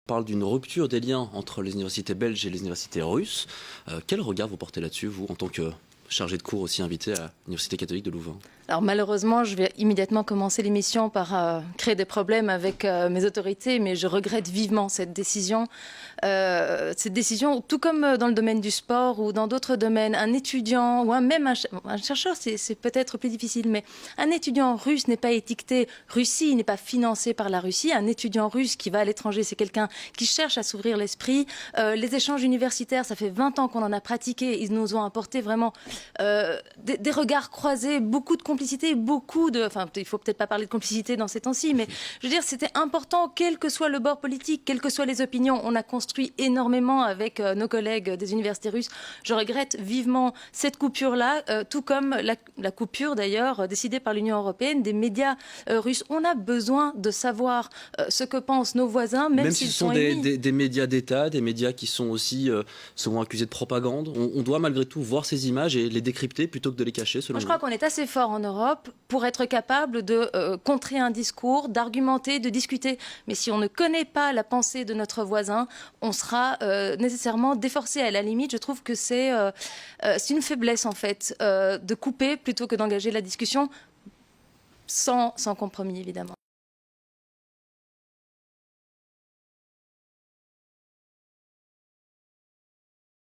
parle d'une rupture des liens entre les universités belges et les universités russes. Quel regard vous portez là-dessus, vous, en tant que chargé de cours aussi invité à l'Université catholique de Louvain? Alors malheureusement, je vais immédiatement commencer l'émission par créer des problèmes avec mes autorités, mais je regrette vivement cette décision. Tout comme dans le domaine du sport ou dans d'autres domaines, un étudiant ou même un chercheur, c'est peut-être plus difficile, mais un étudiant russe n'est pas étiqueté Russie, il n'est pas financé par la Russie. Un étudiant russe qui va à l'étranger, c'est quelqu'un qui cherche à s'ouvrir l'esprit. Les échanges universitaires, ça fait 20 ans qu'on en a pratiqué, ils nous ont apporté vraiment des regards croisés, beaucoup de complicité, il faut peut-être pas parler de complicité dans ces temps-ci, mais je veux dire, c'était important, quel que soit le bord politique, quelles que soient les opinions. On a construit énormément avec nos collègues des universités russes. Je regrette vivement cette coupure-là, tout comme la coupure d'ailleurs décidée par l'Union européenne des médias russes. On a besoin de savoir ce que pensent nos voisins, même Si s'ils ce sont des médias d'État, des médias qui sont aussi souvent accusés de propagande, on doit malgré tout voir ces images et les décrypter plutôt que de les cacher, selon Moi, je vous? crois qu'on est assez fort en Europe pour être capable de contrer un discours, d'argumenter, de discuter. Mais si on ne connaît pas la pensée de notre voisin, on sera nécessairement déforcé. À la limite, je trouve que c'est une faiblesse, en fait, de couper plutôt que d'engager la discussion sans compromis, évidemment.